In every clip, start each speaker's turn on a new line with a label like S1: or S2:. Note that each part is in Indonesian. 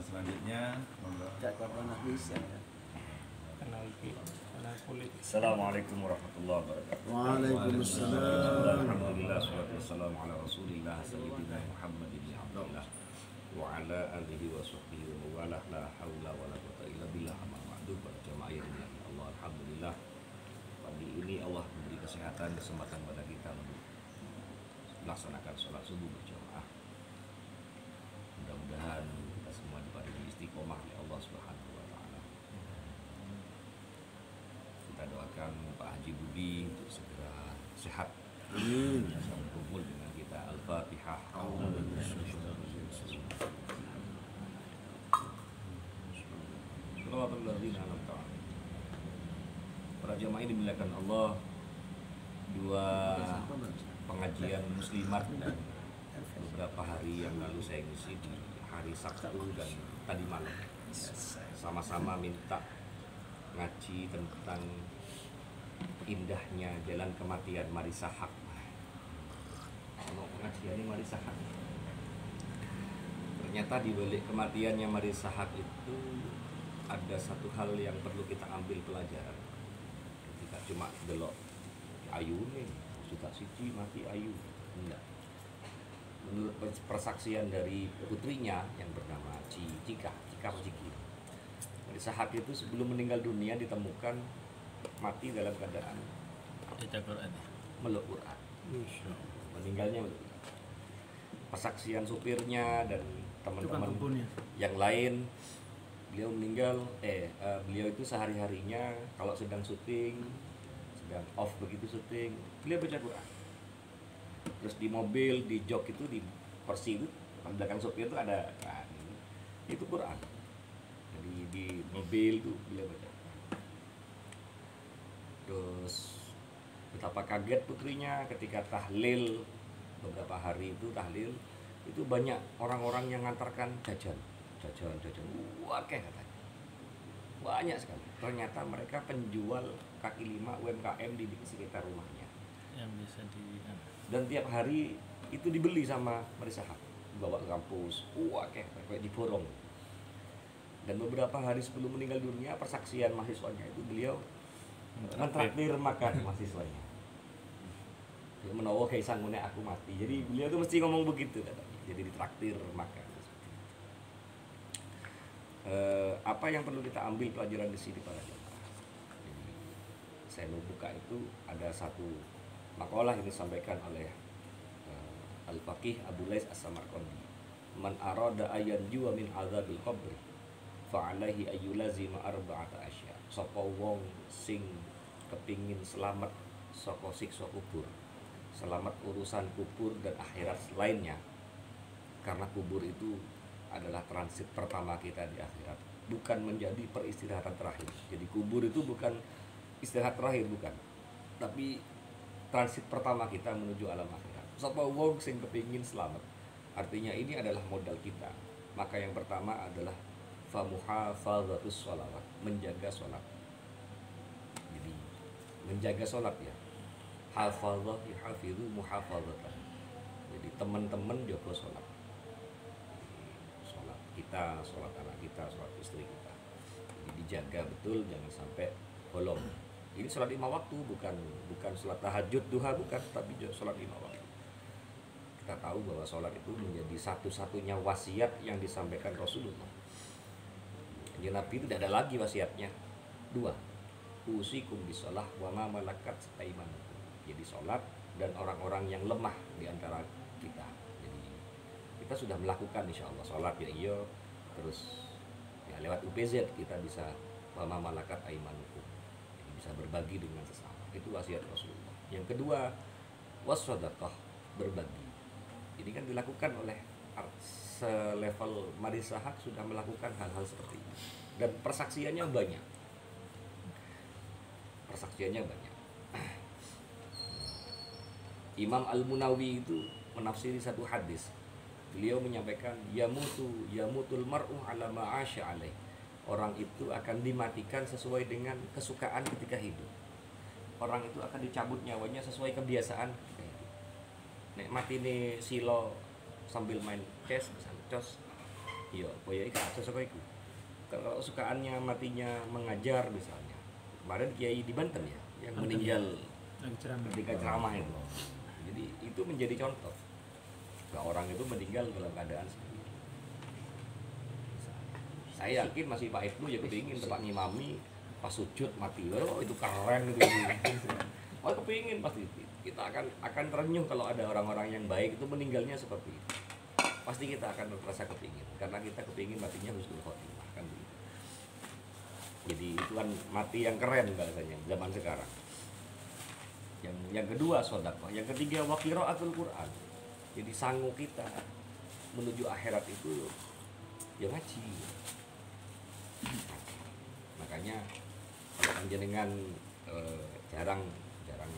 S1: Selanjutnya
S2: Assalamualaikum warahmatullahi wabarakatuh.
S3: Waalaikumsalam.
S2: Alhamdulillah, salatu wassalamu ala rasulillah sayyidina Muhammad ibn Abdullah wa ala alihi wa sahbihi wa mawalah, la hawla wa la quwwata illa billah. Amma ba'du. Jamaah yang dimuliakan Allah, alhamdulillah pagi ini Allah memberi kesehatan, kesempatan pada kita untuk melaksanakan sholat subuh berjamaah. Mudah-mudahan kita semua diberi istiqomah oleh Allah Subhanahu wa taala. Kita doakan Pak Haji Budi untuk segera sehat. Amin. Bisa berkumpul dengan kita. Al-Fatihah. Para jamaah ini dimuliakan Allah, dua pengajian muslimat dan beberapa hari yang lalu saya ngisi di hari Sabtu dan tadi malam sama-sama minta ngaji tentang indahnya jalan kematian Marisa Haque. Kalau pengajiannya Marisa Haque, ternyata di balik kematiannya Marisa Haque itu ada satu hal yang perlu kita ambil pelajaran. Kita cuma delok ayu nih, sudah siji mati ayu, enggak. Menurut persaksian dari putrinya yang bernama Cika Marisa Haque itu sebelum meninggal dunia ditemukan mati dalam keadaan meluk Quran. Meninggalnya meluk Quran. Persaksian supirnya dan teman-teman yang lain, beliau meninggal, beliau itu sehari-harinya kalau sedang syuting, sedang off begitu syuting, beliau baca Quran. Terus di mobil, di jok itu, di kursi itu, belakang sopir itu ada Quran. Itu Quran. Jadi di mobil itu beliau baca. Terus betapa kaget putrinya ketika tahlil beberapa hari itu tahlil itu banyak orang-orang yang ngantarkan jajan. Wah, katanya banyak sekali. Ternyata mereka penjual kaki lima UMKM di sekitar rumahnya
S4: yang bisa
S2: dan tiap hari itu dibeli sama Marisa Haque, dibawa ke kampus. Wah, kayak diborong. Dan beberapa hari sebelum meninggal dunia, persaksian mahasiswanya itu beliau mentraktir makan mahasiswanya. Dia menawa kayak sanggune aku mati. Jadi beliau tuh mesti ngomong begitu katanya. Jadi ditraktir makan. Apa yang perlu kita ambil pelajaran di sini para jemaah? Saya mau buka itu ada satu makalah yang disampaikan oleh Al-Faqih Abu Lais As-Samarqandi. Man arada ayan juwa min azabil qabri fa'alaihi ayyulazima arba'ata asya. Sapa wong sing kepingin selamat saka siksa kubur, selamat urusan kubur dan akhirat lainnya, karena kubur itu adalah transit pertama kita di akhirat, bukan menjadi peristirahatan terakhir. Jadi kubur itu bukan istirahat terakhir, bukan, tapi transit pertama kita menuju alam akhirat. Sapa wong sing kepingin selamat, artinya ini adalah modal kita. Maka yang pertama adalah famuhafadzatus sholawat, menjaga sholat. Jadi menjaga sholat ya, hafadzah yahfidzu muhafadzatan. Jadi teman-teman jaga sholat. Sholat kita, sholat anak kita, sholat istri kita. Jadi dijaga betul, jangan sampai bolong. Ini sholat 5 waktu, bukan sholat tahajud, duha, bukan, tapi sholat 5 waktu. Kita tahu bahwa sholat itu menjadi satu-satunya wasiat yang disampaikan Rasulullah. Ya, Nabi itu tidak ada lagi wasiatnya. 2, usikum bisolah wa ma malakat aimanukum. Jadi sholat dan orang-orang yang lemah di antara kita. Jadi kita sudah melakukan insya Allah sholat ya iya, terus ya lewat UPZ kita bisa wa ma malakat aimanukum. Jadi bisa berbagi dengan sesama. Itu wasiat Rasulullah. Yang kedua, wassadaqah, berbagi. Ini kan dilakukan oleh selevel Marisa Haque sudah melakukan hal-hal seperti ini dan persaksiannya banyak. Imam Al-Munawi itu menafsiri satu hadis. Beliau menyampaikan yamutul mar'u ala ma'asya alaih. Orang itu akan dimatikan sesuai dengan kesukaan ketika hidup. Orang itu akan dicabut nyawanya sesuai kebiasaan ketika hidup. Nek mati nih silo sambil main chess misalnya cos. Iya, boya iki cocok iku. Kalau kesukaannya matinya mengajar misalnya. Kemarin Kiai di Banten ya yang meninggal ketika ceramah itu. Jadi itu menjadi contoh. Nah, orang itu meninggal dalam keadaan seperti itu. Saya yakin masih Pak Ibnu ya kepingin tempat ngimami pas sujud mati. Oh itu keren itu. Oh kepingin pasti. Kita akan terenyuh kalau ada orang-orang yang baik itu meninggalnya seperti itu. Pasti kita akan merasa kepingin karena kita kepingin matinya husnul khotimah kan begitu. Jadi itu kan mati yang keren bahasanya zaman sekarang. Yang kedua sedekah, yang ketiga wa qiraatul Quran. Jadi sanggup kita menuju akhirat itu ya ngaji. Makanya kalau panjenengan jarang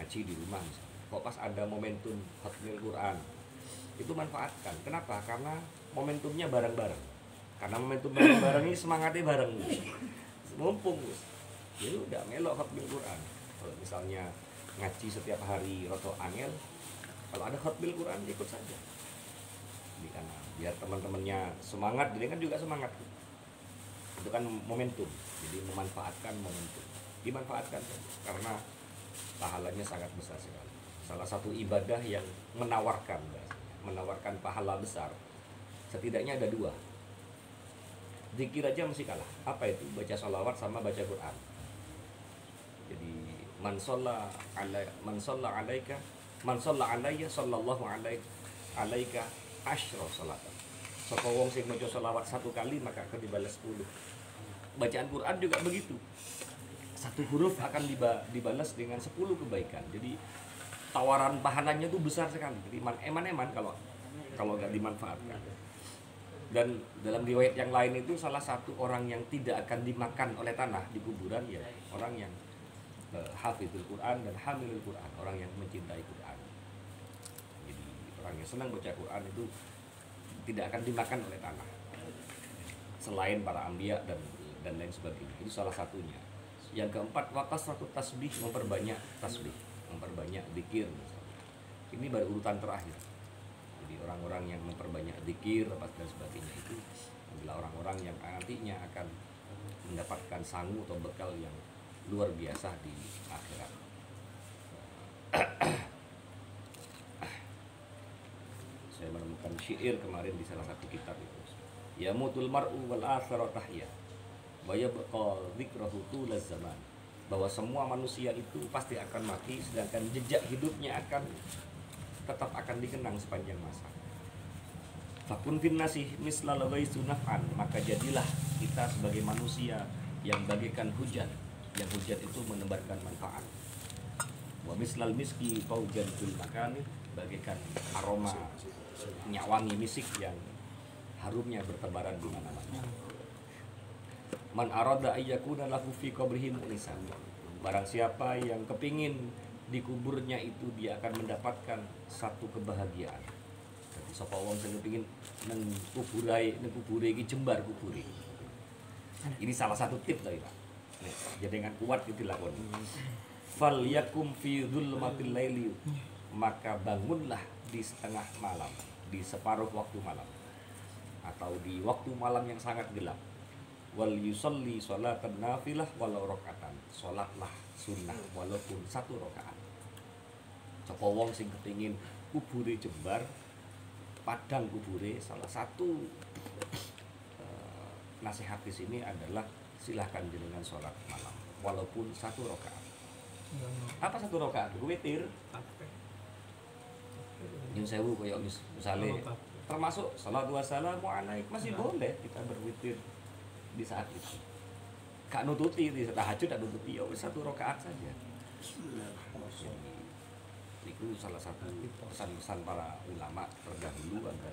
S2: ngaji di rumah misalnya. Kok pas ada momentum khatmil Quran itu manfaatkan. Kenapa? Karena momentumnya bareng-bareng. Karena momentum bareng-bareng ini semangatnya bareng. Mumpung jadi udah melok khatmil Quran. Kalau misalnya ngaji setiap hari roto angel, kalau ada khatmil Quran ikut saja. Jadi karena biar teman-temannya semangat, jadi kan juga semangat. Itu kan momentum. Jadi memanfaatkan momentum. Dimanfaatkan saja karena pahalanya sangat besar sekali. Salah satu ibadah yang menawarkan pahala besar. Setidaknya ada dua. Zikir aja mesti kalah. Apa itu? Baca sholawat sama baca Quran. Jadi man shalla alayya sallallahu alaika asyra salatan. Sapa wong sing maca sholawat 1 kali maka akan dibalas 10. Bacaan Quran juga begitu. Satu huruf akan dibalas dengan 10 kebaikan. Jadi tawaran pahalanya itu besar sekali. Jadi eman-eman kalau nggak dimanfaatkan. Dan dalam riwayat yang lain itu salah satu orang yang tidak akan dimakan oleh tanah di kuburan ya orang yang hafizul Quran dan hamilul Quran, orang yang mencintai Quran. Jadi orang yang senang baca Quran itu tidak akan dimakan oleh tanah. Selain para anbiya dan lain sebagainya. Itu salah satunya. Yang keempat, wakasratu tasbih, memperbanyak tasbih, memperbanyak zikir misalnya. Ini baru urutan terakhir. Jadi orang-orang yang memperbanyak zikir dan sebagainya itu adalah orang-orang yang nantinya akan mendapatkan sangu atau bekal yang luar biasa di akhirat. Saya menemukan syair kemarin di salah satu kitab itu. Yamutul mar'u wal akhiru tahya wa yabqa dzikrahu tulaz zaman. Bahwa semua manusia itu pasti akan mati, sedangkan jejak hidupnya tetap akan dikenang sepanjang masa. Fakun fin nasih mislal ghaisu naf'an, maka jadilah kita sebagai manusia yang bagaikan hujan, yang hujan itu menebarkan manfaat. Wa mislal miski faujan fil makani, bagaikan aroma minyak wangi misik yang harumnya bertebaran di mana-mana. Man arada ayyakuna lahu fi qabrihi mu'nisan. Barang siapa yang kepingin di kuburnya itu dia akan mendapatkan satu kebahagiaan. Jadi sapa wong sing kepingin nang kubure iki jembar kubure. Ini salah satu tips tadi Pak. Jadi dengan kuat itu dilakukan. Fal yakum fi dzulmatil laili, maka bangunlah di setengah malam, di separuh waktu malam atau di waktu malam yang sangat gelap. Wal yusalli sholatan nafilah walau rakaatan. Salatlah sunnah walaupun 1 rakaat. Sapa wong sing kepengin kubure jembar, padang kubure, salah satu nasihat di sini adalah silahkan jenengan sholat malam walaupun 1 rakaat. Apa 1 rakaat? Witir. Nyun sewu koyo misale termasuk salatu wassalamu alaik masih boleh kita berwitir di saat itu. Gak nututi di tahajud, gak nututi ya 1 rakaat saja. itu salah satu pesan-pesan para ulama terdahulu agar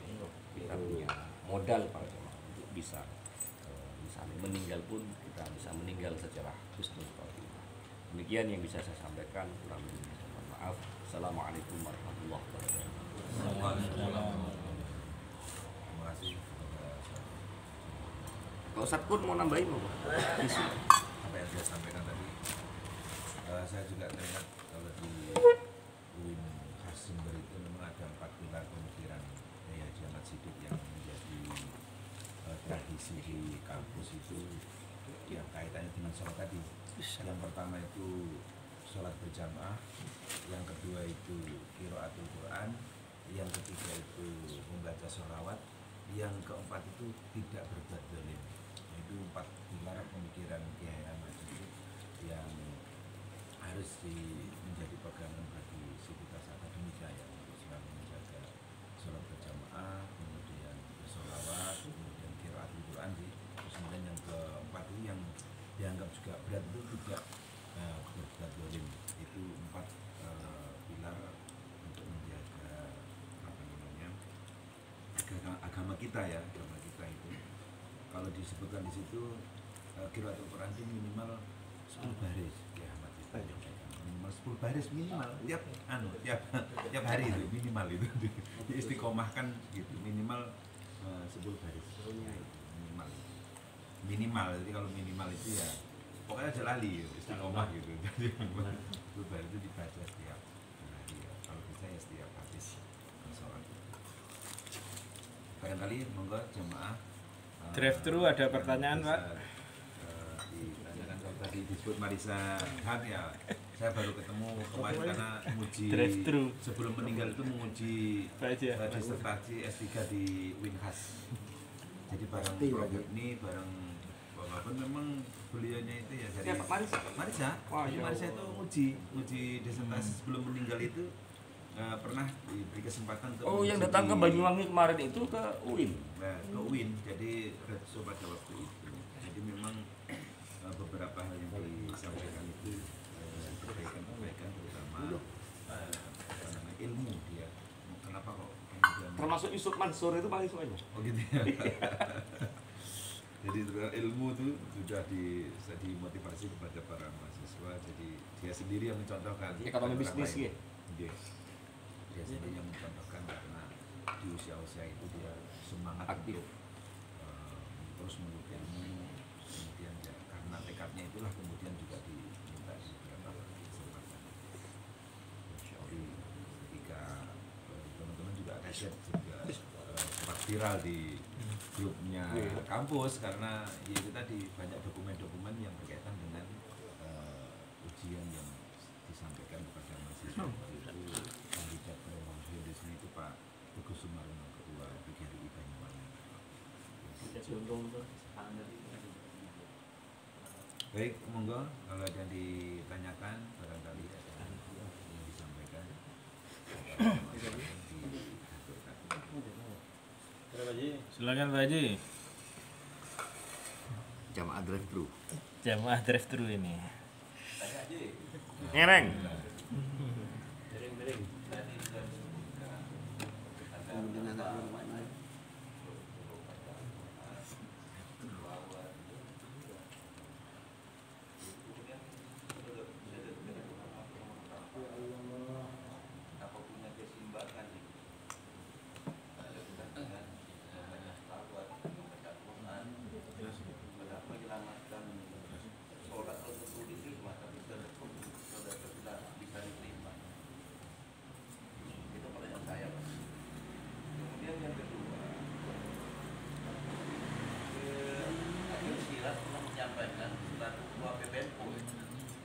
S2: kita punya modal para jemaah untuk bisa misalnya meninggal pun kita bisa meninggal secara husnul khotimah. Demikian yang bisa saya sampaikan, kurang lebihnya saya mohon maaf. Assalamualaikum warahmatullahi wabarakatuh.
S1: Terima kasih kepada
S2: Pak Ustadz pun mau nambahin mau isi.
S1: apa yang saya sampaikan tadi. Saya juga teringat kalau di UIN Jember itu memang ada 4 pilar pemikiran Kiai Haji Ahmad Siddiq yang menjadi tradisi di kampus itu yang kaitannya dengan sholat tadi. Yang pertama itu sholat berjamaah, yang kedua itu qiraatul Quran, yang ketiga itu membaca sholawat, yang keempat itu tidak berbuat zalim. Itu 4 pilar pemikiran Kiai Ahmad Siddiq yang harus menjadi pegangan bagi sivitas akademika ya, untuk selalu menjaga sholat berjamaah, kemudian bersolawat, kemudian qiraatul Quran sih. Terus kemudian yang keempat itu yang dianggap juga berat itu tidak berbuat zalim. Itu 4 pilar untuk menjaga apa namanya agama kita ya, agama kita itu. Kalau disebutkan di situ qiraatul Quran itu minimal 10 baris ya Ahmad itu minimal 10 baris minimal tiap hari itu minimal itu diistiqomahkan gitu minimal 10 baris ya, minimal jadi kalau minimal itu ya pokoknya aja lali istiqomah gitu jadi 10 baris itu dibaca setiap hari ya. Kalau bisa ya setiap habis sholat. Barangkali monggo jemaah
S4: Drive-thru ada pertanyaan, Pak?
S1: Ditanyakan kalau tadi disebut Marisa Han ya, saya baru ketemu kemarin karena menguji
S4: Drive-thru.
S1: sebelum meninggal itu menguji disertasi S3 di Winhas. Jadi bareng Prof ini bareng walaupun memang beliaunya itu ya dari
S2: Siapa, Marisa?
S1: Marisa.
S2: Wah,
S1: Jadi
S2: ya
S1: Marisa
S2: Allah.
S1: itu nguji disertasi sebelum meninggal itu pernah diberi kesempatan untuk
S2: Oh, yang
S1: menguji
S2: datang ke
S1: di-
S2: Banyuwangi kemarin itu ke UIN.
S1: Nah, ke UIN, jadi reso pada waktu itu. Jadi memang beberapa hal yang disampaikan itu perbaikan terutama apa namanya ilmu dia. Kenapa kok kemudian
S2: Termasuk Yusuf Mansur itu mahasiswanya.
S1: oh gitu ya. Jadi ilmu itu sudah dimotivasi kepada para mahasiswa. Jadi dia sendiri yang mencontohkan
S2: Ekonomi
S1: kepada orang
S2: bisnis
S1: lain.
S2: gitu.
S1: Iya. Dia sendiri yang mencontohkan karena di usia-usia itu dia semangat
S2: Aktif.
S1: untuk terus menuntut ilmu, kemudian ya karena tekadnya itulah kemudian juga diminta di beberapa kesempatan. Jadi ketika teman-teman juga kaget juga sempat viral di grupnya kampus karena ya itu tadi banyak dokumen-dokumen yang berkaitan dengan ujian yang disampaikan kepada mahasiswa itu kandidat profesor di sini itu Pak Teguh Sumarno ketua PGRI Banyuwangi. Baik, monggo kalau ada yang ditanyakan barangkali ada yang disampaikan.
S4: Silakan Pak Haji.
S2: Jamaah drive-thru.
S4: Jamaah drive-thru ini.
S2: Ngereng.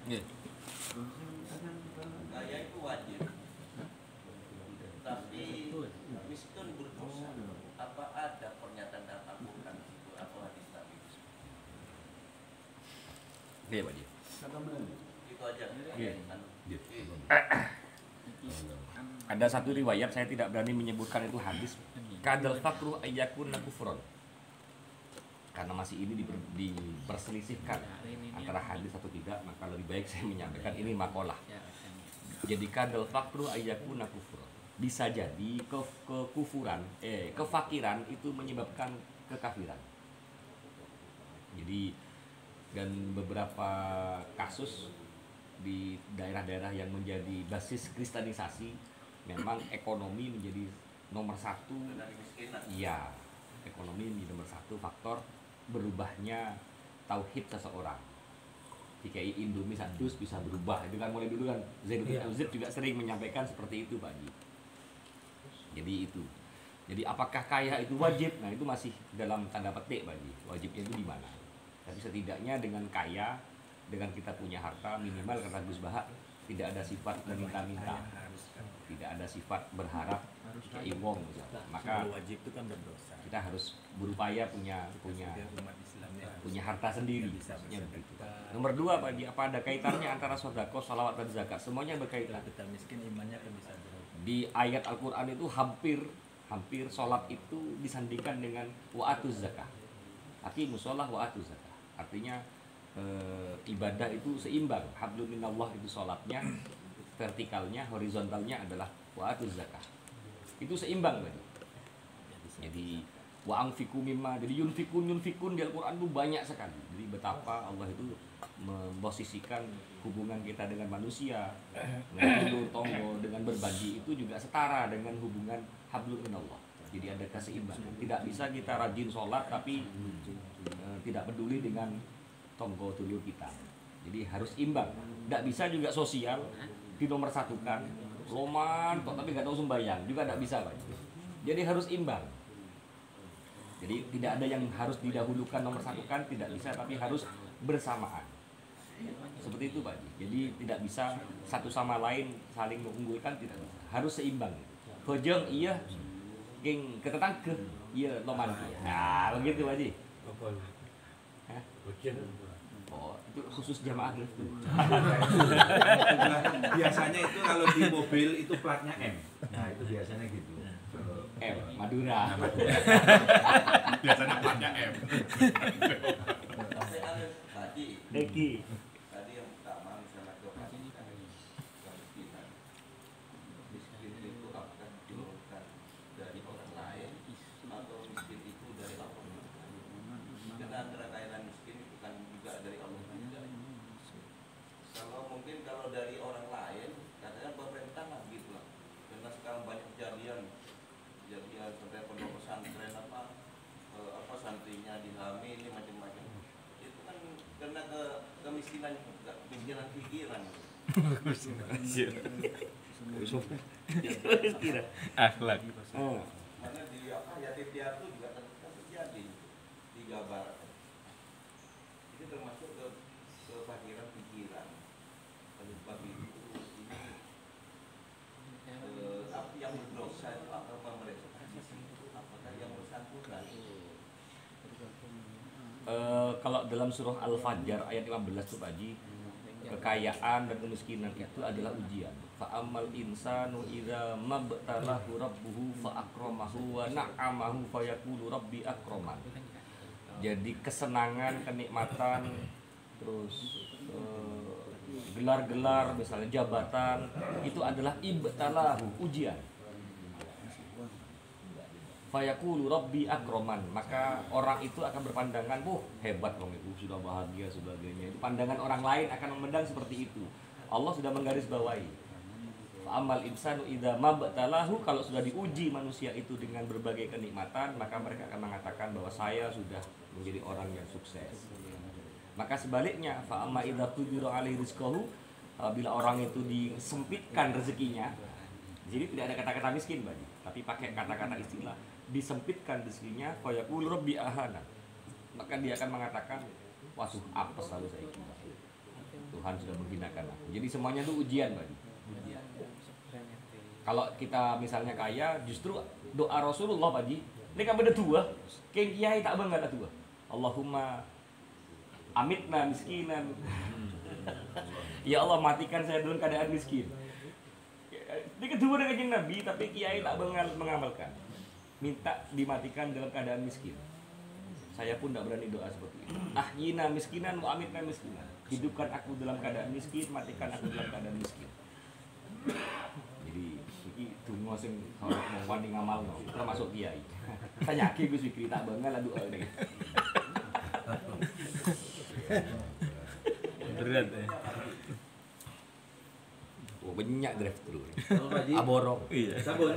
S2: Iya.
S5: Gaya itu wajib, tapi miskin berdosa. Apa ada pernyataan dalam Al-Quran itu atau hadis Nabi?
S2: Iya, Pak Ji.
S5: Itu aja.
S2: Iya.
S1: Iya.
S2: Ada satu riwayat, saya tidak berani menyebutkan itu hadis. Kadal fakru ayyakun kufron. Karena masih ini diperselisihkan antara hadis atau tidak, maka lebih baik saya menyampaikan ini makalah. Jadi kadal fakru ayyakuna kufur. Bisa jadi kekufuran, kefakiran itu menyebabkan kekafiran. Jadi dan beberapa kasus di daerah-daerah yang menjadi basis kristenisasi memang ekonomi menjadi nomor satu.
S5: Dari kemiskinan.
S2: Iya, ekonomi menjadi nomor satu faktor berubahnya tauhid seseorang. Jika Indomie satu bisa berubah, itu kan mulai dulu kan Zainuddin Al-Zid juga sering menyampaikan seperti itu Pak Haji. Jadi itu. Jadi apakah kaya itu wajib? Nah itu masih dalam tanda petik Pak Haji. Wajibnya itu di mana? Tapi setidaknya dengan kaya, dengan kita punya harta minimal kata Gus Bahak tidak ada sifat meminta-minta, tidak ada sifat berharap kayak wong misalnya. Maka
S4: wajib itu kan berdosa.
S2: kita harus berupaya punya
S4: Umat Islamnya
S2: punya harta sendiri.
S4: bisa
S2: Ya,
S4: bersedekah.
S2: begitu. Nomor dua Pak Haji, apa ada kaitannya antara sodako, salawat dan zakat? Semuanya berkaitan.
S4: Kalau kita miskin imannya kan bisa berubah.
S2: Di ayat Al-Quran itu hampir sholat itu disandingkan dengan wa'atuz zakah. Aqimus sholah wa'atuz zakah. Artinya ibadah itu seimbang. Hablum minallah itu sholatnya, vertikalnya, horizontalnya adalah wa'atuz zakah. Itu seimbang tadi. Jadi wa'angfiku mimma, jadi yunfikun di Al-Quran itu banyak sekali. Jadi betapa Allah itu memposisikan hubungan kita dengan manusia, dengan dulur tonggo, dengan berbagi itu juga setara dengan hubungan hablum minallah. Jadi ada keseimbangan. Tidak bisa kita rajin sholat tapi tidak peduli dengan tonggo dulur kita. Jadi harus imbang. Tidak bisa juga sosial dinomorsatukan. Loman kok tapi nggak tahu sembahyang juga tidak bisa Pak. Jadi harus imbang. Jadi tidak ada yang harus didahulukan nomor satukan, tidak bisa, tapi harus bersamaan. Seperti itu Pak Haji. Jadi tidak bisa satu sama lain saling mengunggulkan, tidak bisa. Harus seimbang. Bojong iya, geng ketetangke iya loman. Nah begitu Pak Haji. Hah? Oh itu khusus jamaah itu.
S1: Biasanya itu kalau di mobil itu platnya M. Nah itu biasanya gitu.
S2: M Madura.
S1: Biasanya platnya M.
S5: Tapi ada tadi
S2: Eki.
S5: yang pertama misalnya kemiskinan. Miskin itu apakah diturunkan dari orang lain atau miskin itu dari Allah? Karena antara kaya dan miskin itu kan juga dari Allah juga. Kalau dari orang lain katanya pemerintah lah gitu lah. Karena sekarang banyak kejadian sampai pondok pesantren santrinya dihamili macam-macam. Itu kan karena kemiskinan juga, kemiskinan pikiran.
S4: Akhlak.
S5: Karena di yatim piatu juga terjadi di Jabar. Itu termasuk kefakiran pikiran. Sebab itu ini yang berdosa itu apa mereka? Apakah yang bersangkutan?
S2: Kalau dalam surah Al-Fajr ayat 15 tuh Pak Haji, kekayaan dan kemiskinan itu adalah ujian. Fa'amal insanu idza mabtalahu rabbuhu fa'akramahu wa na'amahu fayaqulu rabbi akraman. Jadi kesenangan, kenikmatan, terus gelar-gelar misalnya jabatan itu adalah ibtalahu, ujian. Fayaqulu rabbi akraman, maka orang itu akan berpandangan, hebat dong itu, sudah bahagia sebagainya. Itu pandangan orang lain akan memandang seperti itu. Allah sudah menggarisbawahi. Amal insanu idza mabtalahu, kalau sudah diuji manusia itu dengan berbagai kenikmatan, maka mereka akan mengatakan bahwa saya sudah menjadi orang yang sukses. Maka sebaliknya, fa amma idza tudira alaihi rizqahu, bila orang itu disempitkan rezekinya, jadi tidak ada kata-kata miskin Bani, tapi pakai kata-kata istilah, disempitkan rezekinya, fa yaqulu rabbi ahana. Maka dia akan mengatakan, waduh apes lalu saya ini. Tuhan sudah menghinakan aku. Jadi semuanya itu ujian Bani. Kalau kita misalnya kaya, justru doa Rasulullah Pak Haji, ini kan beda tua, kayak kiai tak bangga tak tua. Allahumma amitna miskinan. Ya Allah matikan saya dalam keadaan miskin. Ini kedua dengan kanjeng Nabi, tapi kiai tak mengamalkan. Minta dimatikan dalam keadaan miskin. Saya pun tidak berani doa seperti itu. Ahyina miskinan wa amitna miskinan. Hidupkan aku dalam keadaan miskin, matikan aku dalam keadaan miskin. Jadi iki donga sing kalau ngomong ning ngamalno termasuk kiai. Tanyake Gus Fikri tak bangal adu ini.
S4: Berat ya.
S2: Oh, banyak drive thru.
S3: Oh, Pak Haji.
S2: Aborok.
S4: Iya.
S3: Sabun.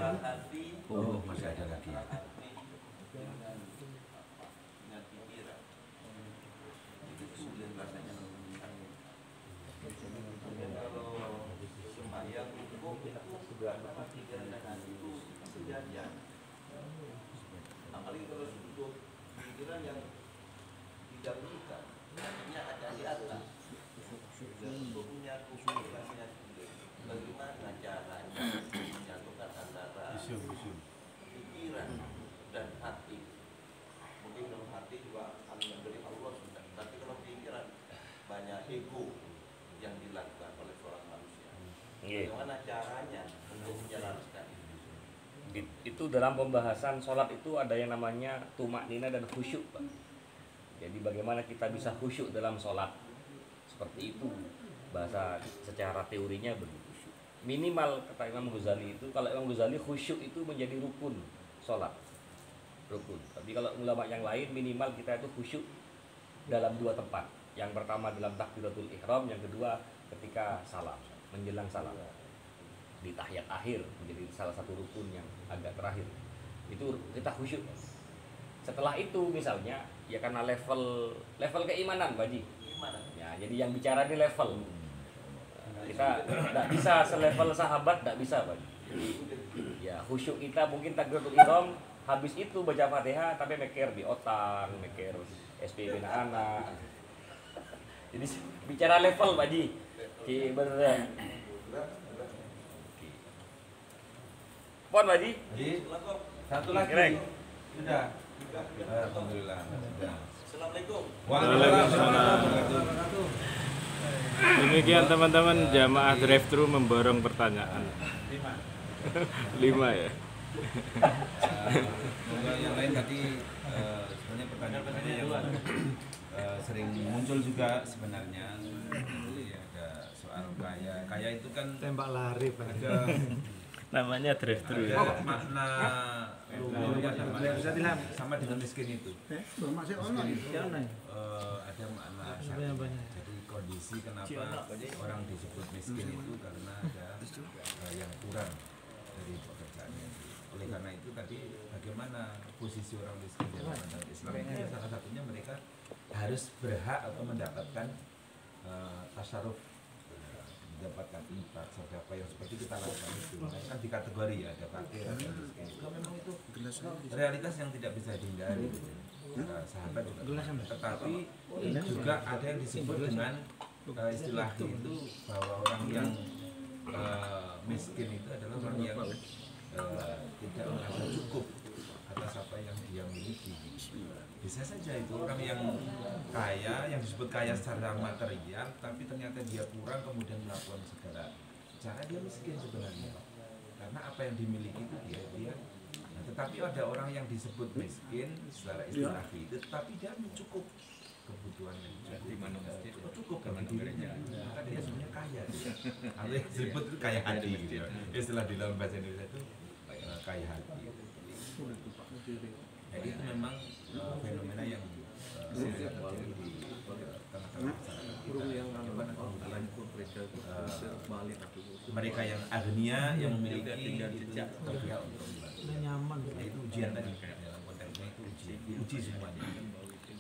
S1: Oh, masih ada lagi.
S5: dengan pikiran itu kesulitan rasanya menentukan. Kalau sembahyang rukuk itu pikiran dan hati itu sejajar. Apalagi kalau sujud pikiran yang tidak menikah, hatinya ada di atas. Untuk punya rasanya sendiri. Bagaimana caranya menyatukan antara pikiran dan hati? Mungkin dalam hati juga akan memberi Allah sudah, tapi kalau pikiran banyak ego yang dilakukan oleh seorang manusia. Bagaimana caranya untuk menjalankan itu?
S2: Itu dalam pembahasan sholat itu ada yang namanya tumak nina dan khusyuk, Pak. Jadi bagaimana kita bisa khusyuk dalam sholat, seperti itu bahasa secara teorinya begitu. Minimal kata Imam Ghazali itu, kalau Imam Ghazali khusyuk itu menjadi rukun sholat, rukun. Tapi kalau ulama yang lain minimal kita itu khusyuk dalam dua tempat. Yang pertama dalam takbiratul ihram, yang kedua ketika salam, menjelang salam. Di tahiyat akhir menjadi salah satu rukun yang agak terakhir. Itu kita khusyuk. Setelah itu misalnya ya karena level keimanan, Pak Haji.
S5: Gimana?
S2: Ya, jadi yang bicara ini level. Kita tidak bisa selevel sahabat, tidak bisa, Pak. Jadi ya khusyuk kita mungkin takbiratul ihram, habis itu baca Fatihah tapi mikir di otak, mikir SPB anak. Jadi bicara level, Pak Ji. Oke, bener. Pon, Pak Ji.
S1: Jadi satu lagi.
S2: Kireng.
S1: Sudah. Alhamdulillah. Sudah.
S5: Assalamualaikum.
S1: Waalaikumsalam warahmatullahi wabarakatuh.
S4: Demikian teman-teman, jamaah drive-thru memborong pertanyaan. 5 ya.
S1: Semoga yang lain tadi sebenarnya pertanyaan-pertanyaan yang sering muncul juga sebenarnya. Jadi ada soal kaya itu kan
S3: Tembak lari, Pak.
S1: ada
S4: Namanya drive-thru ya.
S1: makna luhurnya sama dengan miskin itu. Miskin itu ada makna syar'i. Jadi kondisi kenapa orang disebut miskin itu karena ada yang kurang dari pekerjaannya. Oleh karena itu tadi bagaimana posisi orang miskin dalam pandangan Islam ini, salah satunya mereka harus berhak atau mendapatkan tasarruf, mendapatkan infak sedekah yang seperti kita lakukan itu. Kan di kategori ya, ada fakir, ada miskin. Kalau memang itu realitas yang tidak bisa dihindari. Sahabat juga. Tetapi juga ada yang disebut dengan istilah itu bahwa orang yang miskin itu adalah orang yang tidak merasa cukup atas apa yang dia miliki. Bisa saja itu orang yang kaya, yang disebut kaya secara material, tapi ternyata dia kurang kemudian melakukan segala cara, dia miskin sebenarnya. Karena apa yang dimiliki itu dia. Nah, tetapi ada orang yang disebut miskin secara istilah itu, tetapi dia mencukup kebutuhan yang cukup bagi dirinya. Maka dia sebenarnya kaya. Kalau yang disebut itu kaya hati. Gitu. Istilah di dalam bahasa Indonesia itu kaya hati. Jadi itu memang fenomena yang sangat terjadi di tengah-tengah masyarakat kita. Bagaimana kemudian mereka yang agnia yang memiliki itu berpihak untuk membantu. Nah, itu ujian tadi dalam konteksnya itu diuji semuanya.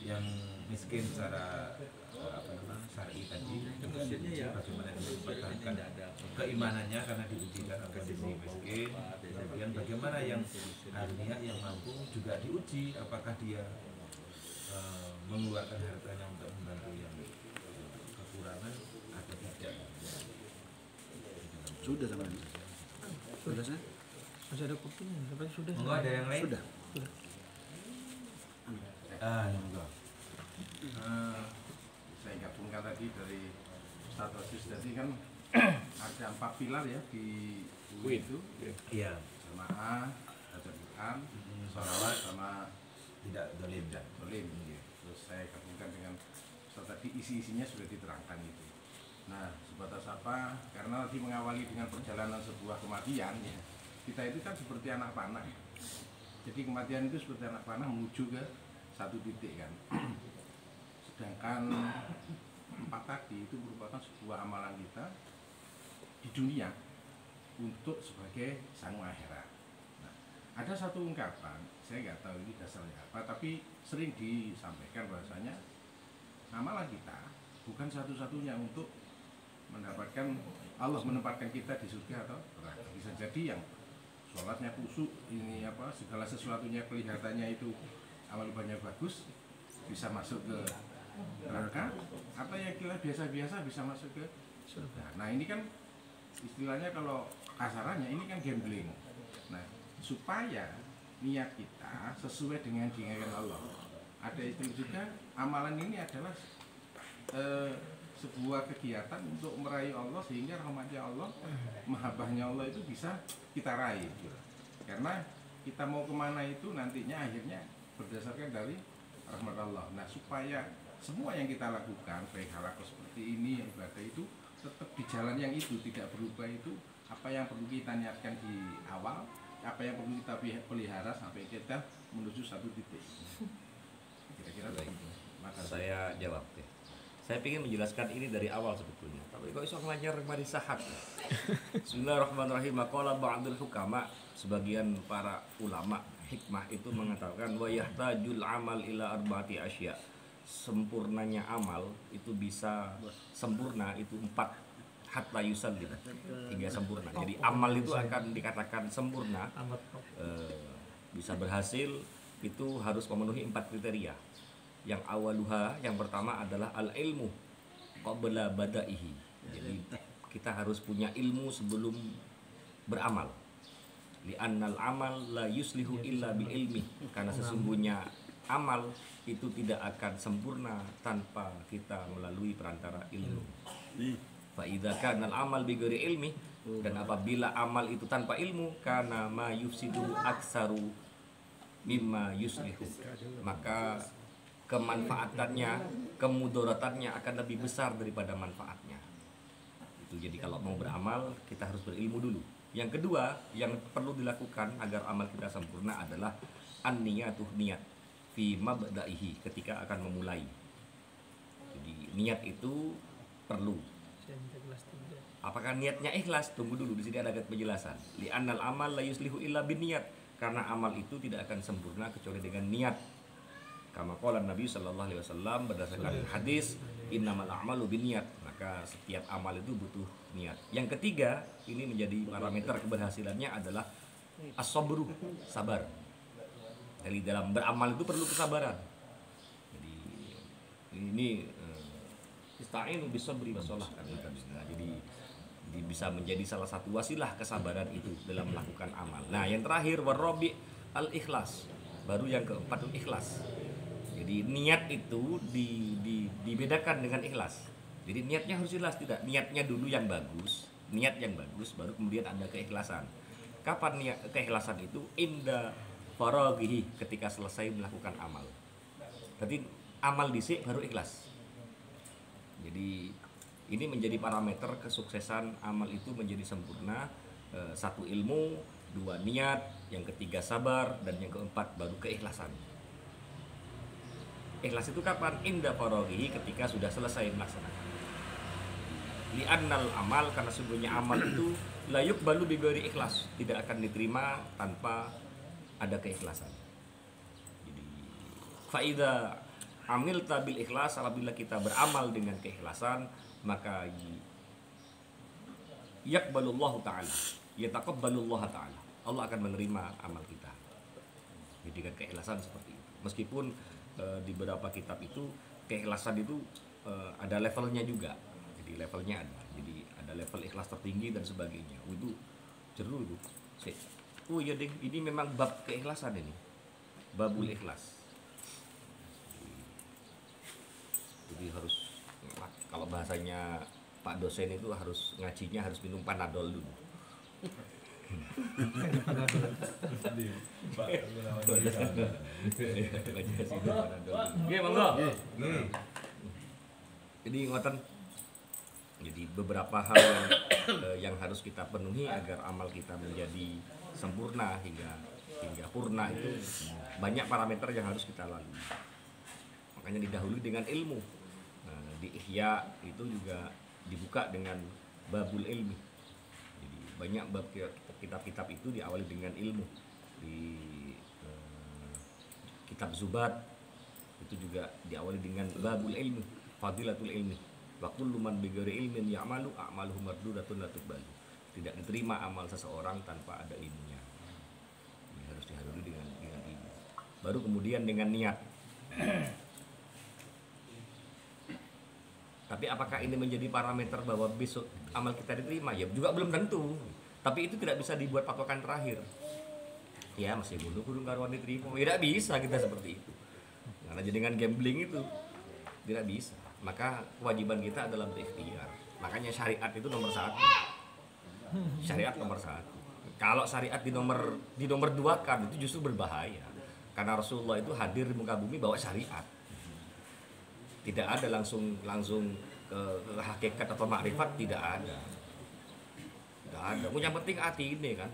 S1: Yang miskin secara syar'i tadi bagaimana dia mempertahankan keimanannya karena diuji kan kondisi miskin. Kemudian bagaimana yang agnia yang mampu juga diuji apakah dia mengeluarkan hartanya untuk membantu yang kekurangan atau tidak.
S3: Sudah sama ini. Sudah saya? Masih ada kopinya, tapi sudah.
S1: Enggak ada yang lain?
S3: Sudah.
S1: Yang enggak.
S6: Saya gabungkan tadi dari Ustaz Aziz tadi kan ada 4 pilar ya di UI itu.
S1: Iya.
S6: Jamaah, baca Quran, sholawat sama
S1: Tidak dolim.
S6: dolim. Terus saya gabungkan dengan Ustaz tadi isi-isinya sudah diterangkan itu. Nah, sebatas apa? Karena tadi mengawali dengan perjalanan sebuah kematian ya. Kita itu kan seperti anak panah. Jadi kematian itu seperti anak panah menuju ke satu titik kan. Sedangkan 4 tadi itu merupakan sebuah amalan kita di dunia untuk sebagai sangu akhirat. Nah, ada satu ungkapan, saya nggak tahu ini dasarnya apa, tapi sering disampaikan bahwasanya amalan kita bukan satu-satunya untuk mendapatkan Allah menempatkan kita di surga atau neraka. Bisa jadi yang sholatnya khusyuk, ini apa segala sesuatunya kelihatannya itu amal ibadahnya bagus, bisa masuk ke neraka, atau yang kira biasa-biasa bisa masuk ke surga. Nah ini kan istilahnya kalau kasarannya ini kan gambling. Nah supaya niat kita sesuai dengan diinginkan Allah. Ada istilah juga amalan ini adalah sebuah kegiatan untuk meraih Allah sehingga rahmatnya Allah, mahabbahnya Allah itu bisa kita raih. Karena kita mau kemana itu nantinya akhirnya berdasarkan dari rahmat Allah. Nah supaya semua yang kita lakukan baik halaqah seperti ini, ibadah itu tetap di jalan yang itu tidak berubah, itu apa yang perlu kita niatkan di awal, apa yang perlu kita pelihara sampai kita menuju satu titik. Kira-kira
S2: Baik.
S6: maka
S2: Saya jawab ya. Saya ingin menjelaskan ini dari awal sebetulnya. Tapi kok iso ngajar mari sahat. Bismillahirrahmanirrahim. Maqala ba'dul hukama, sebagian para ulama hikmah itu mengatakan wa yahtajul amal ila arba'ati asya. Sempurnanya amal itu bisa sempurna itu 4 hatta yusallim hingga sempurna. Jadi amal itu akan dikatakan sempurna, bisa berhasil itu harus memenuhi 4 kriteria. Yang awaluha, yang pertama adalah al-ilmu qabla badaihi. Jadi kita harus punya ilmu sebelum beramal. Li'annal amal la yuslihu illa bil ilmi, karena sesungguhnya amal itu tidak akan sempurna tanpa kita melalui perantara ilmu. Fa idza kana al-amal bi ghairi ilmi, dan apabila amal itu tanpa ilmu, kana ma yufsidu aksaru mimma yuslihu, maka kemanfaatannya, kemudaratannya akan lebih besar daripada manfaatnya. Itu jadi kalau mau beramal kita harus berilmu dulu. Yang kedua yang perlu dilakukan agar amal kita sempurna adalah an-niyatuh, niat fi mabda'ihi, ketika akan memulai. Jadi niat itu perlu. Apakah niatnya ikhlas? Tunggu dulu, di sini ada penjelasan. Li'annal amal la yuslihu illa binniyat, karena amal itu tidak akan sempurna kecuali dengan niat. Kama qala Nabi sallallahu alaihi wasallam berdasarkan hadis innamal a'malu binniyat, maka setiap amal itu butuh niat. Yang ketiga, ini menjadi parameter keberhasilannya adalah as-sabru, sabar. Jadi dalam beramal itu perlu kesabaran. Jadi ini ista'inu bis-sabri was-shalah kan. Nah, jadi bisa menjadi salah satu wasilah kesabaran itu dalam melakukan amal. Nah, yang terakhir warabi al-ikhlas. Baru yang keempat ikhlas. Jadi niat itu dibedakan dengan ikhlas. Jadi niatnya harus jelas, tidak niatnya dulu yang bagus, niat yang bagus baru kemudian ada keikhlasan. Kapan niat keikhlasan itu? Inda faraghihi, ketika selesai melakukan amal. Jadi amal dhisik baru ikhlas. Jadi ini menjadi parameter kesuksesan amal itu menjadi sempurna. 1 ilmu, 2 niat, yang ketiga sabar, dan yang keempat baru keikhlasan. Ikhlas itu kapan? Inda faraghihi, ketika sudah selesai melaksanakan. Li'annal amal, karena sesungguhnya amal itu la yuqbalu bi ghairi ikhlas, tidak akan diterima tanpa ada keikhlasan. Jadi fa idza amilta bil ikhlas, apabila kita beramal dengan keikhlasan, maka yaqbalullahu ta'ala, yataqabbalullahu ta'ala, Allah akan menerima amal kita. Jadi dengan keikhlasan seperti itu. Meskipun di beberapa kitab itu keikhlasan itu ada levelnya juga. Jadi levelnya ada. Jadi ada level ikhlas tertinggi dan sebagainya. Itu jeru itu. Oh iya ding, ini memang bab keikhlasan ini. Babul ikhlas. Jadi harus, kalau bahasanya Pak dosen itu harus ngajinya harus minum Panadol dulu. Nggih, monggo. Jadi ngoten Jadi beberapa hal yang harus kita penuhi agar amal kita menjadi sempurna hingga purna itu banyak parameter yang harus kita lalui. Makanya didahului dengan ilmu. Nah, di Ihya itu juga dibuka dengan babul ilmi. Jadi banyak bab kitab-kitab itu diawali dengan ilmu. Di kitab Zubat itu juga diawali dengan babul ilmi, fadilatul ilmi. Wa kullu man bighairi ilmin ya'malu a'maluhu mardudatun la tuqbalu. Tidak diterima amal seseorang tanpa ada ilmunya. Ini harus dihadiri dengan ilmu. Baru kemudian dengan niat. Tapi apakah ini menjadi parameter bahwa besok amal kita diterima? Ya juga belum tentu. Tapi itu tidak bisa dibuat patokan terakhir. Ya masih kudu karuan diterima. Tidak bisa kita seperti itu. Karena dengan gambling itu tidak bisa. Maka kewajiban kita adalah berikhtiar. Makanya syariat itu nomor 1. Syariat nomor 1. Kalau syariat di nomor 2 kan itu justru berbahaya. Karena Rasulullah itu hadir di muka bumi bawa syariat. Tidak ada langsung ke hakikat atau makrifat, tidak ada. Tidak ada. Yang penting hati ini kan.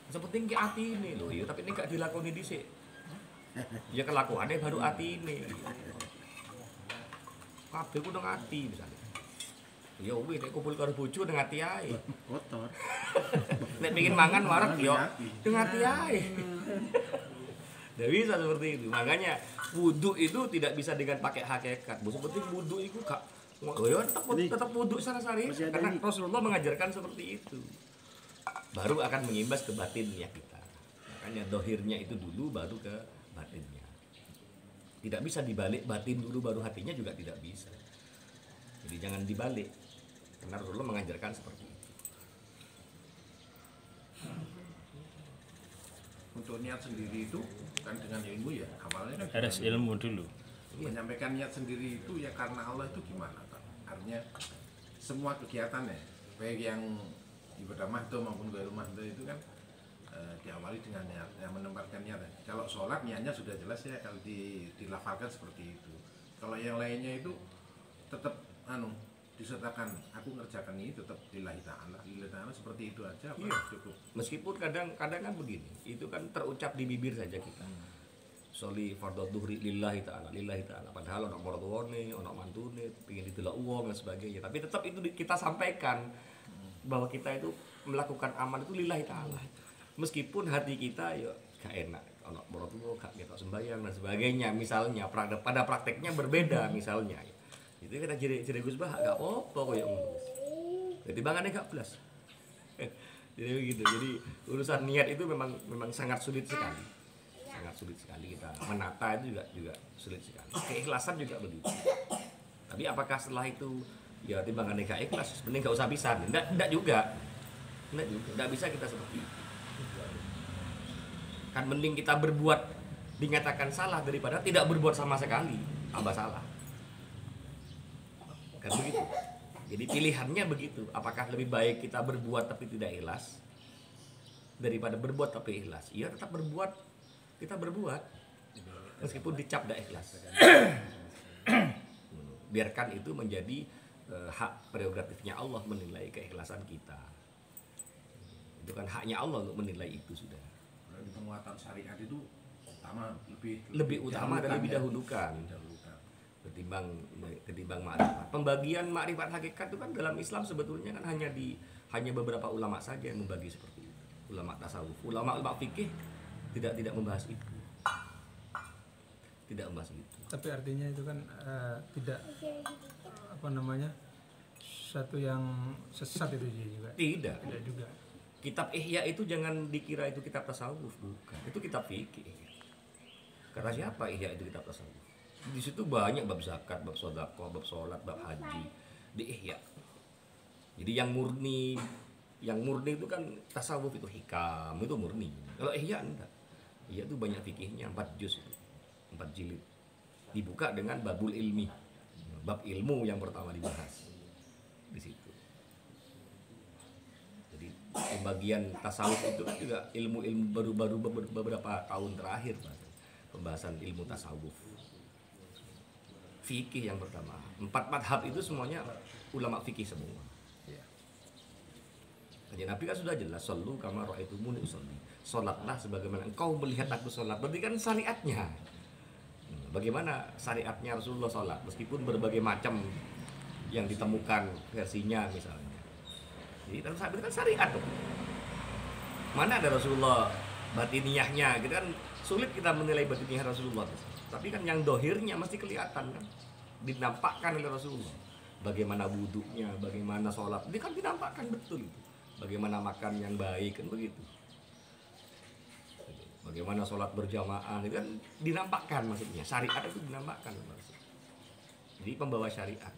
S2: Yang penting ke hati ini loh. Ya, tapi ini gak dilakoni dhisik. Ya kelakuannya baru hati ini. Kabeh ku nang ati misalnya. Ya wis nek kumpul karo bojo nang ati ae.
S3: Kotor.
S2: Nek pengin mangan wareg yo nang ati ae. Tidak bisa seperti itu. Makanya wudu itu tidak bisa dengan pakai hakikat. Bos penting wudu itu gak tetap wudu secara syariat karena Rasulullah mengajarkan seperti itu. Baru akan mengimbas ke batinnya kita. Makanya dohirnya itu dulu baru ke batinnya. Tidak bisa dibalik batin dulu baru hatinya juga tidak bisa. Jadi jangan dibalik. Karena Rasulullah mengajarkan seperti itu.
S6: Untuk niat sendiri itu kan dengan ilmu ya, amalnya kan
S4: Harus
S6: dengan
S4: ilmu dulu.
S6: menyampaikan niat sendiri itu ya karena Allah itu gimana Pak? Artinya semua kegiatan ya, baik yang ibadah mahdoh maupun ghairul mahdoh itu kan diawali dengan niat, yang menempatkan niat. Kalau sholat niatnya sudah jelas ya, kalau dilafalkan seperti itu. Kalau yang lainnya itu tetap disertakan aku ngerjakan ini tetap lillahi ta'ala seperti itu aja apa cukup.
S2: Meskipun kadang-kadang kan begini, itu kan terucap di bibir saja kita. Soli fardhu dhuhri lillahi ta'ala. Padahal ono maratuwane, ono mantune, pengin didelok wong dan sebagainya. Tapi tetap itu kita sampaikan bahwa kita itu melakukan amal itu lillahi ta'ala. Meskipun hati kita ya gak enak, ono maratuwa gak ketok sembahyang dan sebagainya misalnya, pada prakteknya berbeda misalnya. Itu kita jadi Gus Bah gak apa-apa koyo ngono. Jadi bangane gak blas. Jadi begitu. Jadi urusan niat itu memang sangat sulit sekali. Sangat sulit sekali kita menata itu juga sulit sekali. Keikhlasan juga begitu. Tapi apakah setelah itu ya timbangane gak ikhlas, mending gak usah pisan. Enggak juga. Enggak bisa kita seperti itu. Kan mending kita berbuat dinyatakan salah daripada tidak berbuat sama sekali, tambah salah. Kan begitu. Jadi pilihannya begitu. Apakah lebih baik kita berbuat tapi tidak ikhlas daripada berbuat tapi ikhlas? Iya, tetap berbuat. Kita berbuat meskipun dicap tidak ikhlas. Biarkan itu menjadi hak prerogatifnya Allah menilai keikhlasan kita. Itu kan haknya Allah untuk menilai itu sudah.
S6: Di penguatan syariat itu
S2: lebih utama dan lebih dahulukan ketimbang makrifat. Pembagian makrifat hakikat itu kan dalam Islam sebetulnya kan hanya beberapa ulama saja yang membagi seperti itu. Ulama tasawuf, ulama fikih tidak membahas itu. Tidak membahas itu.
S3: Tapi artinya itu kan tidak satu yang sesat itu juga.
S2: Tidak
S3: juga.
S2: Kitab Ihya itu jangan dikira itu kitab tasawuf, bukan. Itu kitab fikih. Karena siapa Ihya itu kitab tasawuf? Di situ banyak bab zakat, bab sedekah, bab salat, bab haji di Ihya. Jadi yang murni itu kan tasawuf itu hikam, itu murni. Kalau Ihya enggak. Ihya itu banyak fikihnya, 4 juz, 4 jilid. Dibuka dengan babul ilmi. Bab ilmu yang pertama dibahas. Di situ. Pembagian tasawuf itu kan juga ilmu-ilmu baru beberapa tahun terakhir pembahasan ilmu tasawuf. Fikih yang pertama, 4 madhab itu semuanya ulama fikih semua. Jadi Nabi kan sudah jelas, sallu kama ra'aitumuni usolli. Salatlah sebagaimana engkau melihat aku salat. Berarti kan syariatnya. Bagaimana syariatnya Rasulullah salat meskipun berbagai macam yang ditemukan versinya misalnya. Jadi itu kan syariat dong. Mana ada Rasulullah batiniyahnya, gitu kan sulit kita menilai batiniyah Rasulullah. Tapi kan yang dohirnya mesti kelihatan kan, dinampakkan oleh Rasulullah. Bagaimana wudhunya, bagaimana sholat, ini kan dinampakkan betul itu. Bagaimana makan yang baik kan begitu. Bagaimana sholat berjamaah itu kan dinampakkan maksudnya. Syariat itu dinampakkan maksudnya. Jadi pembawa syariat.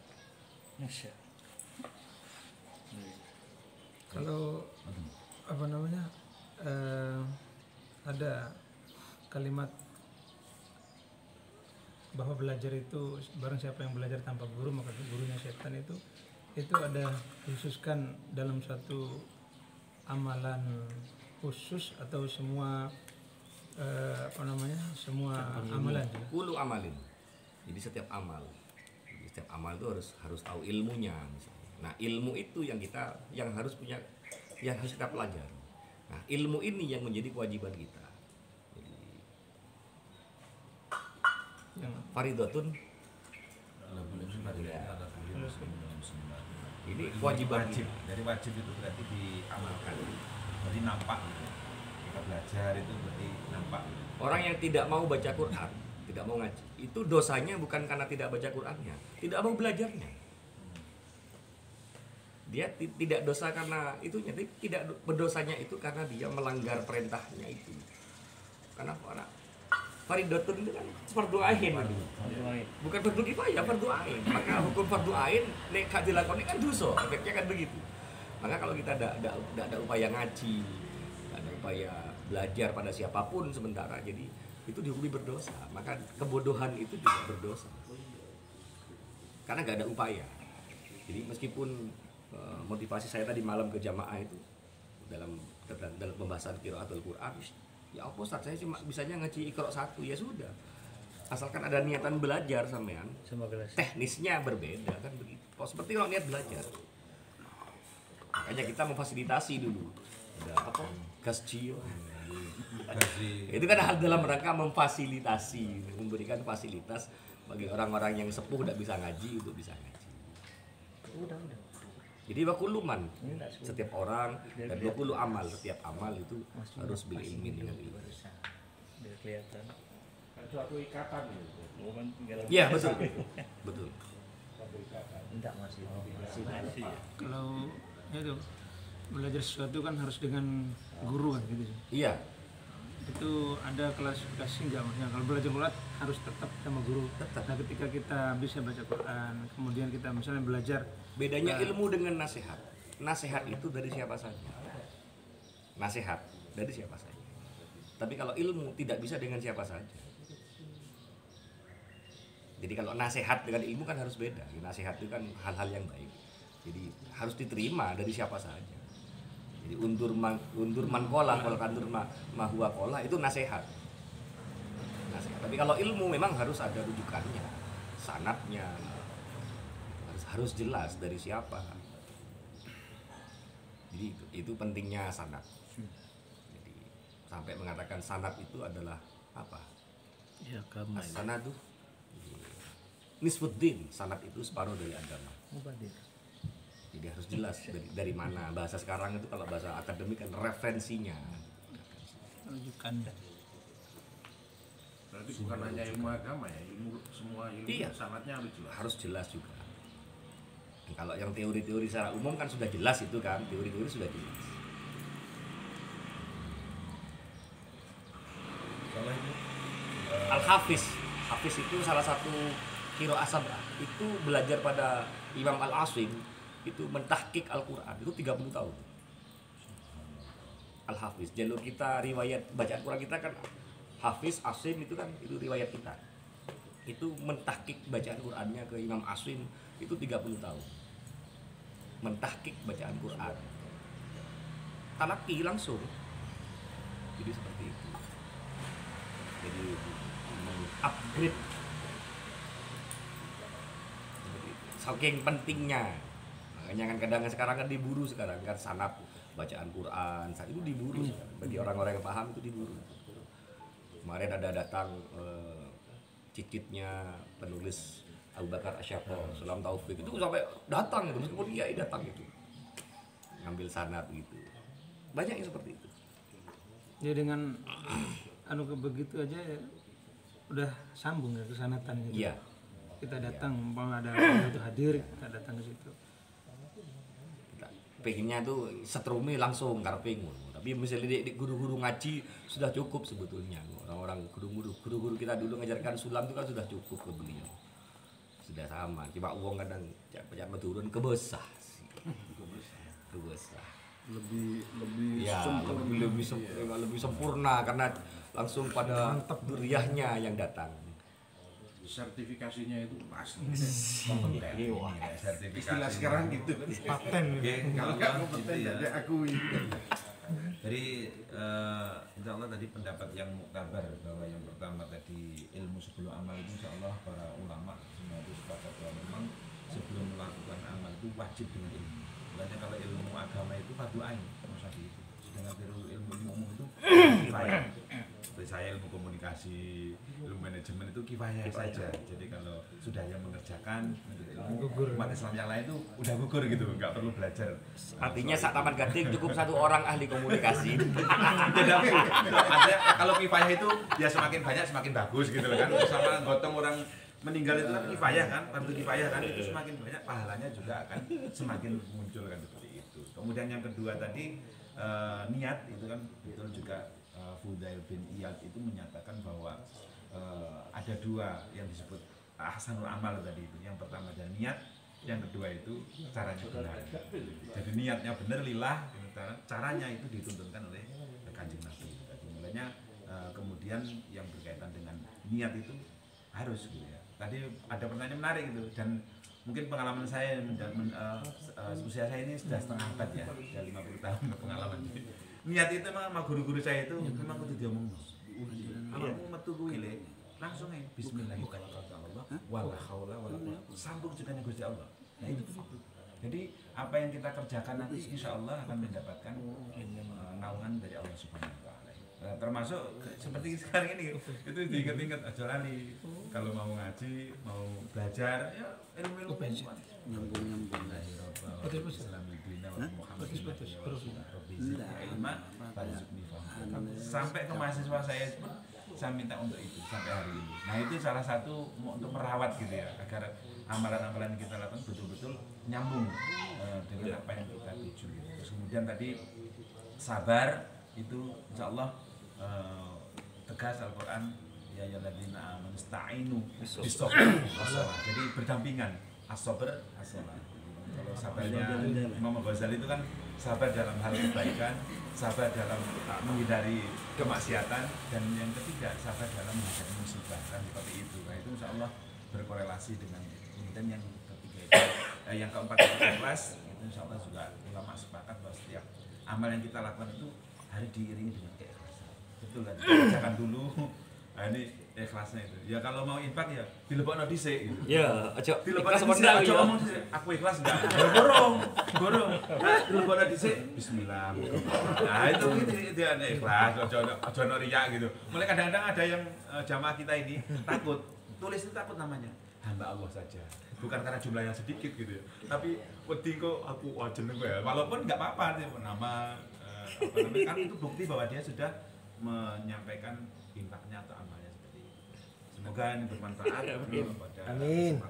S3: Kalau apa namanya ada kalimat bahwa belajar itu barang siapa yang belajar tanpa guru maka gurunya setan, itu ada khususkan dalam satu amalan khusus atau semua apa namanya semua amalan ya?
S2: Kulu amalin. Jadi setiap amal. Jadi setiap amal itu harus tahu ilmunya misalnya. Nah, ilmu itu yang harus punya, yang harus kita pelajari. Nah, ilmu ini yang menjadi kewajiban kita. Jadi
S3: yang
S2: faridatun ini kewajiban
S1: wajib.
S2: kita.
S1: Dari wajib itu berarti diamalkan. Berarti nampak gitu. Kita belajar itu berarti nampak gitu.
S2: Orang yang tidak mau baca Quran, tidak mau ngaji, itu dosanya bukan karena tidak baca Qurannya, tidak mau belajarnya. Dia tidak dosa karena itunya, tapi tidak berdosanya itu karena dia melanggar perintahnya itu. Karena faridatun itu kan fardu ain. Bukan fardu kifayah, fardu ain. Maka hukum fardu ain nek gak dilakoni kan dosa, efeknya kan begitu. Maka kalau kita tidak ada upaya ngaji, tidak ada upaya belajar pada siapapun sementara, jadi itu dihukumi berdosa. Maka kebodohan itu juga berdosa. Karena nggak ada upaya. Jadi meskipun motivasi saya tadi malam ke jamaah itu dalam pembahasan qiraatul Quran, ya apa Ustaz, saya cuma bisanya ngaji Iqra 1, ya sudah. Asalkan ada niatan belajar sampean. Teknisnya berbeda kan begitu. Oh, seperti orang niat belajar. Makanya kita memfasilitasi dulu. Ada apa? Gasjil. Itu kan hal dalam rangka memfasilitasi, memberikan fasilitas bagi orang-orang yang sepuh tidak bisa ngaji untuk bisa ngaji.
S4: Udah.
S2: Jadi wakuluman setiap orang dan 20 amal, setiap amal itu harus bil ilmi dengan ilmu.
S4: Biar kelihatan.
S6: Suatu ikatan gitu.
S2: Iya betul, betul.
S3: kalau itu belajar sesuatu kan harus dengan guru kan gitu sih.
S2: Iya,
S3: Itu ada klasifikasi enggak maksudnya kalau belajar Quran harus tetap sama guru.
S2: Tetap.
S3: Nah ketika kita bisa baca Quran, kemudian kita misalnya belajar
S2: bedanya ilmu dengan nasihat. Nasihat itu dari siapa saja. Nasihat dari siapa saja. Tapi kalau ilmu tidak bisa dengan siapa saja. Jadi kalau nasihat dengan ilmu kan harus beda. Nasihat itu kan hal-hal yang baik. Jadi harus diterima dari siapa saja. Jadi undur man kola, kalau kandur mahuwa kola itu nasihat. Tapi kalau ilmu memang harus ada rujukannya, sanadnya harus jelas dari siapa. Jadi itu pentingnya sanad. Jadi sampai mengatakan sanad itu adalah apa?
S4: Ya kamu.
S2: Sanadu nisfuddin, sanad itu separuh dari agama. Jadi harus jelas dari mana. Bahasa sekarang itu kalau bahasa akademik kan referensinya.
S3: rujukan.
S6: Berarti bukan hanya ilmu agama ya, ilmu semua ilmu
S2: Iya.
S6: sanadnya harus jelas.
S2: Harus jelas juga. Dan kalau yang teori-teori secara umum kan sudah jelas itu kan, teori-teori sudah jelas.
S1: Soalnya itu
S2: Al-Hafiz, Hafiz itu salah satu qiraah sab'ah. Itu belajar pada Imam Al-Asim, itu mentahqiq Al-Quran, itu 30 tahun. Al-Hafiz, jalur kita riwayat bacaan Quran kita kan Hafiz, Asim itu kan itu riwayat kita. Itu mentahqiq bacaan Qurannya ke Imam Asim itu 30 tahun. Mentahqiq bacaan Quran. Talaqi langsung. Jadi seperti itu. Jadi upgrade. Seperti itu. Saking pentingnya. Makanya kan kadang sekarang kan diburu sekarang kan sanad bacaan Quran saat itu diburu. Bagi orang-orang yang paham itu diburu. Kemarin ada datang cicitnya penulis Abu Bakar Asyafo, Sulam Taufik itu sampai datang itu, meskipun kiai datang itu ngambil sanad gitu. Banyak yang seperti itu.
S3: Ya dengan begitu aja ya, udah sambung ya kesanatan gitu.
S2: Iya.
S3: Kita datang, umpama ada orang itu hadir, kita datang ke situ.
S2: Kita pengennya tuh setrumi langsung karping. Tapi misalnya di guru-guru ngaji sudah cukup sebetulnya. Orang-orang guru-guru kita dulu ngajarkan sulam itu kan sudah cukup ke beliau. Sudah sama. Cuma uang kadang jangan turun ke besar sih. Ke besar.
S7: Lebih
S2: Ya, lebih sempurna karena langsung pada duriahnya yang datang.
S6: Sertifikasinya itu pas.
S1: Sertifikasi.
S6: Istilah sekarang gitu kan.
S3: Paten gitu.
S6: Kalau nggak kompeten
S1: Gitu ya.
S6: ya diakui.
S1: Jadi insya Allah tadi pendapat yang muktabar bahwa yang pertama tadi ilmu sebelum amal itu insya Allah para ulama semua itu sepakat bahwa memang sebelum melakukan amal itu wajib dengan ilmu. Makanya kalau ilmu agama itu fardu ain, masa itu. Sedangkan ilmu umum itu kifayah. Seperti saya ilmu komunikasi, ilmu manajemen itu kifayah saja. Jadi kalau sudah yang mengerjakan ilmu umat Islam yang lain itu udah gugur gitu, nggak perlu belajar.
S2: Artinya saat Taman Gading cukup satu orang ahli komunikasi.
S1: Tidak, artinya kalau kifayah itu ya semakin banyak semakin bagus gitu loh kan. Sama gotong orang meninggal itu kan kifayah kan, fardu kifayah kan, itu semakin banyak pahalanya juga akan semakin muncul kan seperti itu. Kemudian yang kedua tadi niat itu kan betul juga. Fudail bin Iyad itu menyatakan bahwa ada dua yang disebut ahsanul amal tadi itu. Yang pertama adalah niat, yang kedua itu caranya benar. Jadi niatnya benar lillah, caranya itu dituntunkan oleh Kanjeng Nabi. Jadi mulanya kemudian yang berkaitan dengan niat itu harus gitu ya. Tadi ada pertanyaan menarik gitu dan mungkin pengalaman saya usia saya ini sudah setengah abad ya, sudah 50 tahun pengalaman. Niat itu memang sama guru-guru saya itu memang kudu diomong. Kalau mau metu kuwi le, langsung aja bismillahirrahmanirrahim. Wala haula wala quwwata. Sambung jenenge Gusti Allah. Nah itu. Jadi apa yang kita kerjakan nanti insya Allah akan mendapatkan naungan dari Allah Subhanahu wa taala. Termasuk seperti sekarang ini itu diingat-ingat aja lali. Kalau mau ngaji, mau belajar ya ilmu-ilmu
S7: nyambung.
S1: Sampai ke mahasiswa saya pun saya minta untuk itu sampai hari ini. Nah itu salah satu untuk merawat gitu ya agar amalan-amalan yang kita lakukan betul-betul nyambung dengan apa yang kita tuju. Terus kemudian tadi sabar itu insya Allah tegas Al-Quran ya alladzina amanu ista'inu bis-sabr was-shalah. Jadi berdampingan as-sabr as-shalah. Kalau sabarnya Imam Ghazali itu kan sabar dalam hal kebaikan, sabar dalam menghindari kemaksiatan, dan yang ketiga sabar dalam menghadapi musibah kan seperti itu. Nah itu insya Allah berkorelasi dengan ini. Dan yang ketiga itu, yang keempat itu ikhlas. Itu insya Allah juga ulama sepakat bahwa setiap amal yang kita lakukan itu harus diiringi dengan keikhlasan. Betul kan? Kerjakan dulu. Nah ini ikhlasnya itu. Ya kalau mau infak ya dilebokno dhisik gitu.
S2: Ya, aja
S1: Dilebokno
S2: ikhlas
S1: dhisik,
S2: benar
S1: aja
S2: ya.
S1: ngomong dhisik, aku ikhlas enggak? Gorong. Dilebokno dhisik bismillah. Nah itu ada ikhlas, aja ono riya gitu. Mulai kadang-kadang ada yang jamaah kita ini takut. Tulis itu takut namanya. Hamba Allah saja. Bukan karena jumlahnya sedikit gitu ya. Tapi wedi kok aku jeneng ya. Walaupun enggak apa-apa nama apa namanya kan itu bukti bahwa dia sudah menyampaikan infaknya atau amalnya seperti itu. Semoga ini bermanfaat pada
S7: Amin.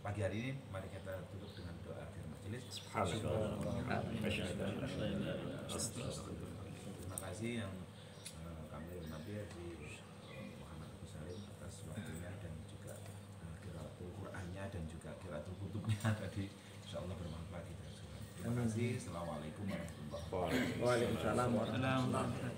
S1: pagi hari ini. Mari kita tutup dengan doa akhir majelis. Terima kasih yang kami hormati Haji Muhammad Agus Salim atas waktunya dan juga qiraatul Qur'annya dan juga qiraatul kutubnya tadi. Insyaallah bermanfaat kita semua. Terima kasih. Assalamualaikum warahmatullahi wabarakatuh.
S7: Waalaikumsalam warahmatullahi wabarakatuh.